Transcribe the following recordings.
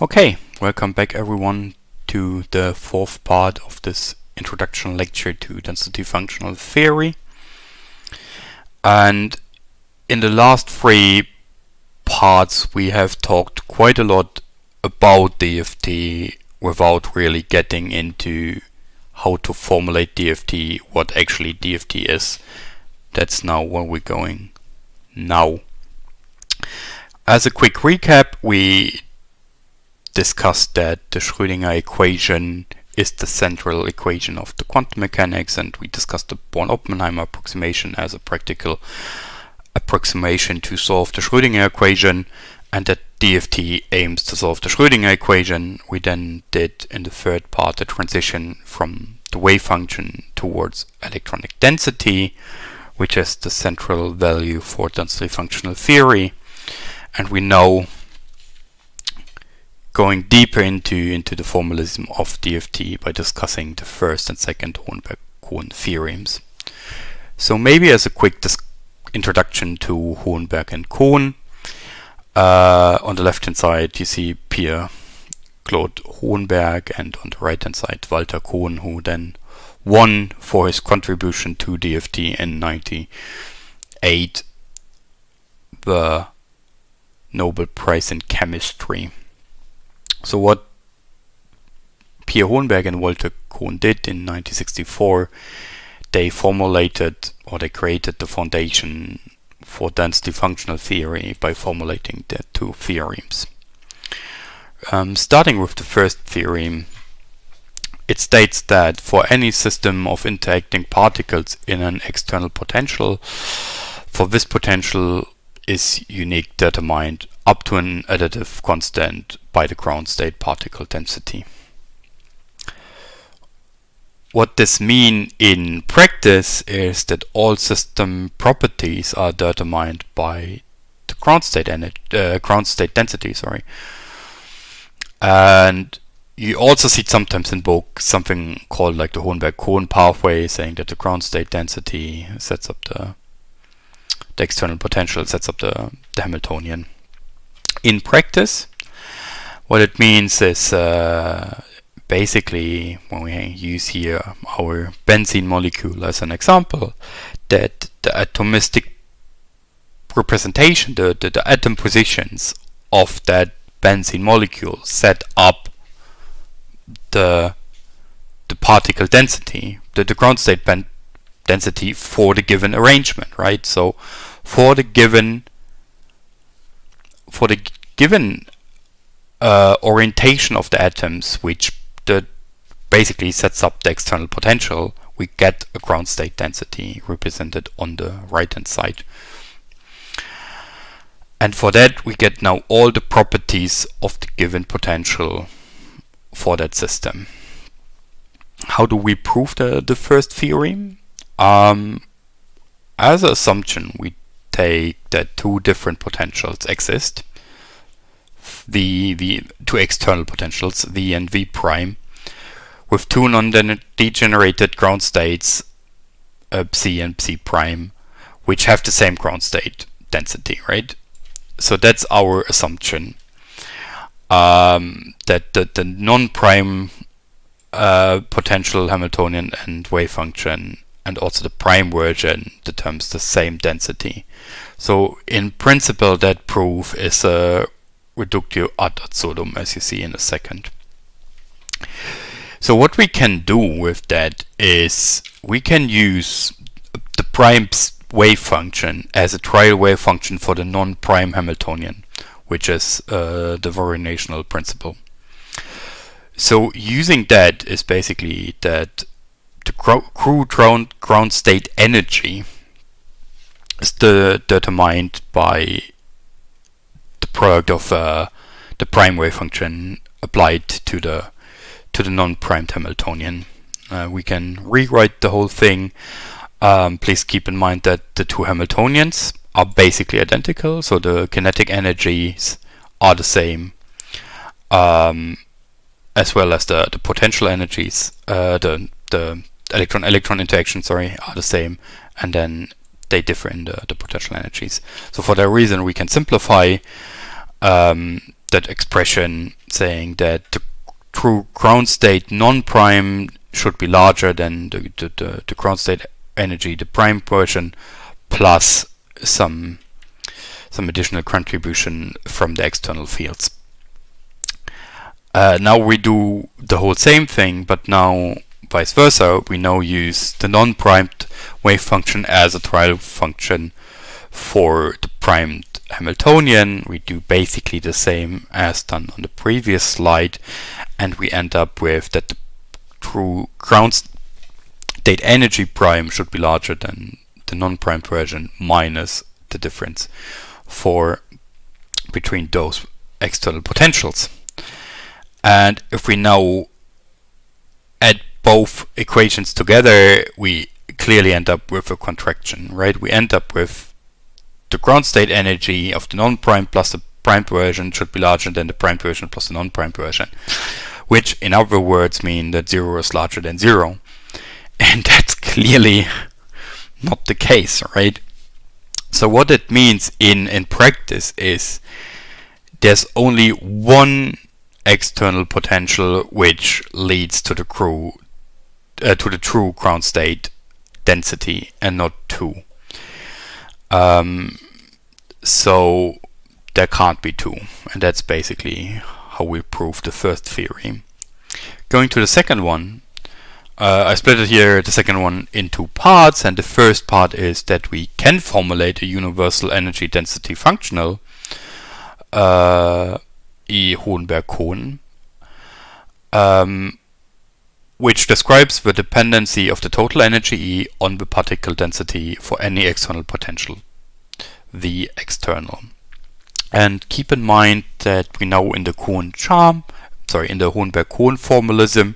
Okay, welcome back everyone to the fourth part of this introduction lecture to density functional theory. And in the last three parts we have talked quite a lot about DFT without really getting into how to formulate DFT, what actually DFT is. That's now where we're going now. As a quick recap, we discussed that the Schrödinger equation is the central equation of the quantum mechanics, and we discussed the Born-Oppenheimer approximation as a practical approximation to solve the Schrödinger equation, and that DFT aims to solve the Schrödinger equation. We then did in the third part the transition from the wave function towards electronic density, which is the central value for density functional theory, and we now going deeper into the formalism of DFT by discussing the first and second Hohenberg-Kohn theorems. So maybe as a quick introduction to Hohenberg and Kohn, on the left hand side you see Pierre Claude Hohenberg, and on the right hand side Walter Kohn, who then won for his contribution to DFT in 1998 the Nobel Prize in Chemistry. So what Pierre Hohenberg and Walter Kohn did in 1964, they formulated, or they created the foundation for density functional theory by formulating the two theorems. Starting with the first theorem, it states that for any system of interacting particles in an external potential, for this potential is unique determined up to an additive constant by the ground state particle density. What this means in practice is that all system properties are determined by the ground state density. And you also see sometimes in books something called like the Hohenberg-Kohn pathway, saying that the ground state density sets up the external potential, sets up the Hamiltonian. In practice, what it means is basically, when we use here our benzene molecule as an example, that the atomistic representation, the atom positions of that benzene molecule set up the particle density, the ground state density for the given arrangement, right? So for the given orientation of the atoms, which basically sets up the external potential, we get a ground state density represented on the right hand side. And for that we get now all the properties of the given potential for that system. How do we prove the first theorem? As an assumption, we take that two different potentials exist, the two external potentials, V and V prime, with two non-degenerated ground states, Psi and Psi prime, which have the same ground state density, right? So that's our assumption, that the non-prime potential Hamiltonian and wave function and also the prime version determines the same density. So in principle that proof is a reductio ad absurdum, as you see in a second. So what we can do with that is we can use the prime wave function as a trial wave function for the non-prime Hamiltonian, which is the variational principle. So using that is basically that the crude ground state energy is determined by the product of the prime wave function applied to the non-primed Hamiltonian. We can rewrite the whole thing. Please keep in mind that the two Hamiltonians are basically identical, so the kinetic energies are the same, as well as the potential energies, the electron-electron interactions, are the same, and then they differ in the potential energies. So for that reason we can simplify that expression saying that the true ground state non-prime should be larger than the ground state energy, the prime version, plus some additional contribution from the external fields. Now we do the whole same thing, but now vice versa. We now use the non-primed wave function as a trial function for the primed Hamiltonian. We do basically the same as done on the previous slide, and we end up with that the true ground state energy prime should be larger than the non-primed version minus the difference between those external potentials. And if we now add both equations together, we clearly end up with a contraction, right? We end up with the ground state energy of the non-prime plus the primed version should be larger than the primed version plus the non-primed version, which in other words mean that 0 is larger than 0. And that's clearly not the case, right? So what it means in practice is there's only one external potential which leads to the true ground state density, and not two. So there can't be two, and that's basically how we prove the first theorem. Going to the second one, I split it here, the second one, in two parts, and the first part is that we can formulate a universal energy density functional, Hohenberg-Kohn, which describes the dependency of the total energy E on the particle density for any external potential, the external. And keep in mind that we know in the Hohenberg-Kohn formalism,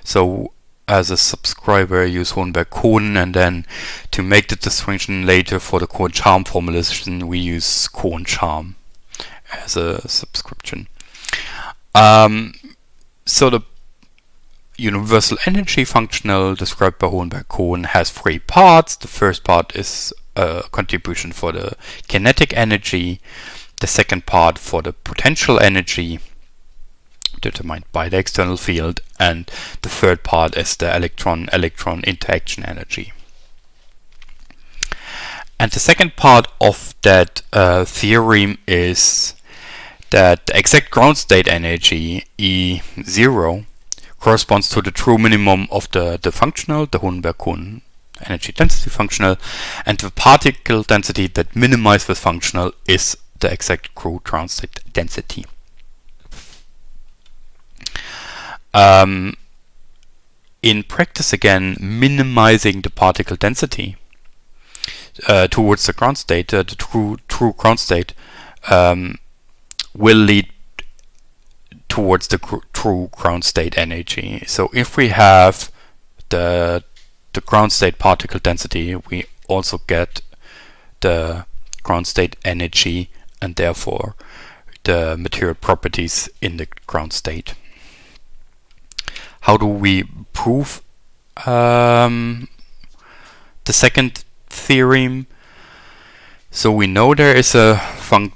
so as a subscriber use Hohenberg-Kohn, and then to make the distinction later for the Kohn-Charm formulation we use Kohn-Charm as a subscription. So the universal energy functional described by Hohenberg-Kohn has three parts. The first part is a contribution for the kinetic energy, the second part for the potential energy determined by the external field, and the third part is the electron interaction energy. And the second part of that theorem is that the exact ground state energy E0 corresponds to the true minimum of the functional, the Hohenberg-Kohn energy density functional, and the particle density that minimizes the functional is the exact true ground state density. In practice, again, minimizing the particle density towards the ground state, the true ground state, will lead towards the true ground state energy. So if we have the ground state particle density, we also get the ground state energy and therefore the material properties in the ground state. How do we prove the second theorem? So we know there is a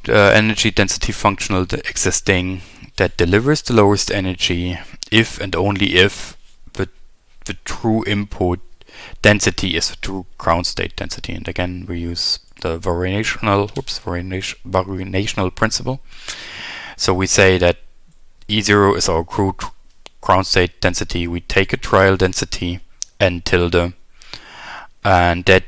energy density functional existing that delivers the lowest energy if and only if the true input density is the true ground state density. And again, we use the variational principle. So we say that E0 is our true ground state density. We take a trial density n tilde, and that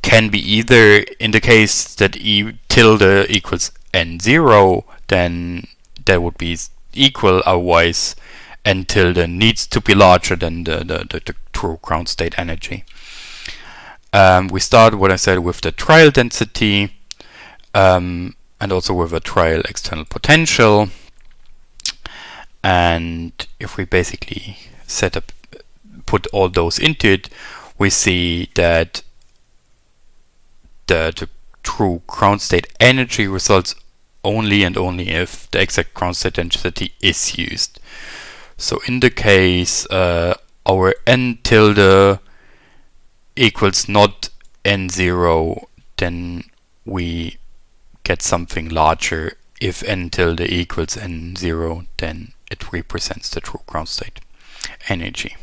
can be either in the case that E tilde equals n0, then that would be equal, otherwise n tilde needs to be larger than the true ground state energy. We start, what I said, with the trial density and also with a trial external potential. And if we basically put all those into it, we see that the true ground state energy results only and only if the exact ground state density is used. So in the case our n tilde equals not n0, then we get something larger if n tilde equals n0, then it represents the true ground state energy.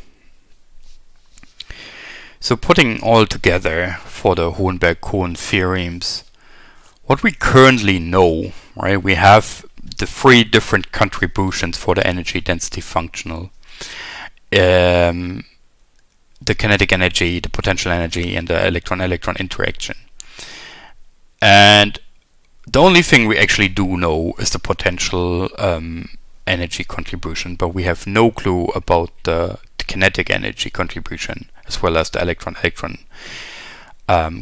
So putting all together for the Hohenberg-Kohn theorems, what we currently know, right? We have the three different contributions for the energy density functional. The kinetic energy, the potential energy, and the electron-electron interaction. And the only thing we actually do know is the potential energy contribution, but we have no clue about the kinetic energy contribution as well as the electron-electron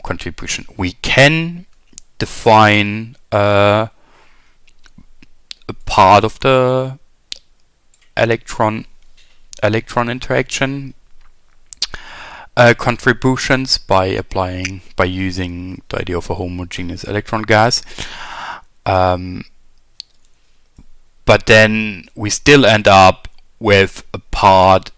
contribution. We can define a part of the electron interaction contributions by using the idea of a homogeneous electron gas, but then we still end up with a part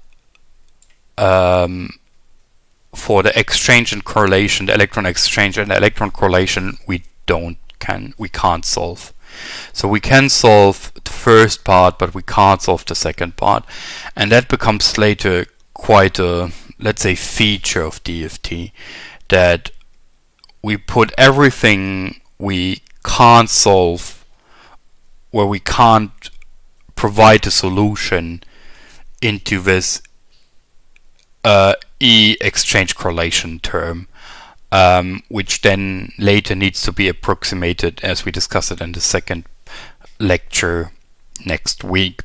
for the exchange and correlation, the electron exchange and the electron correlation, we can't solve. So we can solve the first part, but we can't solve the second part, and that becomes later quite a, let's say, feature of DFT, that we put everything we can't solve, where we can't provide a solution, into this E exchange correlation term, which then later needs to be approximated, as we discuss it in the second lecture next week.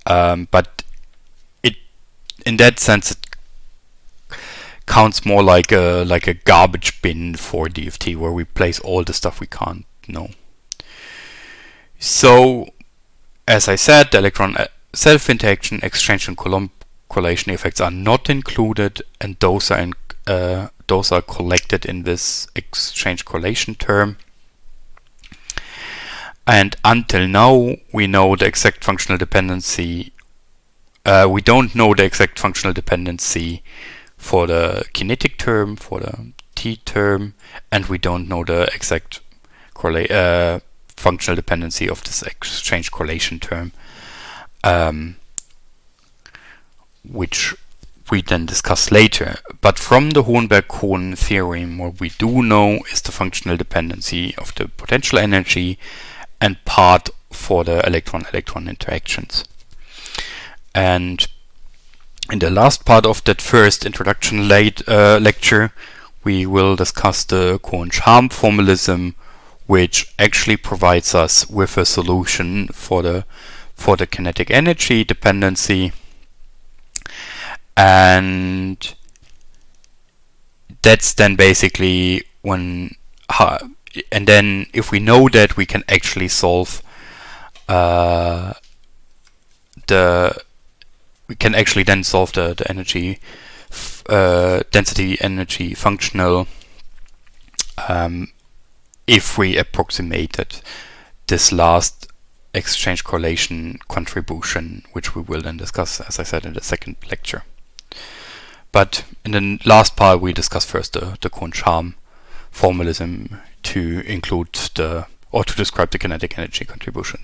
But in that sense, it counts more like a garbage bin for DFT, where we place all the stuff we can't know. So, as I said, the electron self-interaction, exchange, and correlation effects are not included, and those are collected in this exchange correlation term. And until now, we know the exact functional dependency. We don't know the exact functional dependency for the kinetic term, for the T term, and we don't know the exact functional dependency of this exchange correlation term, which we then discuss later. But from the Hohenberg-Kohn theorem, what we do know is the functional dependency of the potential energy and part for the electron-electron interactions. And in the last part of that first introduction lecture, we will discuss the Kohn-Charm formalism, which actually provides us with a solution for the kinetic energy dependency. And that's then basically and then if we know that, we can actually solve the energy density energy functional if we approximated this last exchange correlation contribution, which we will then discuss, as I said, in the second lecture. But in the last part, we discuss first the Kohn-Charm formalism to include to describe the kinetic energy contribution.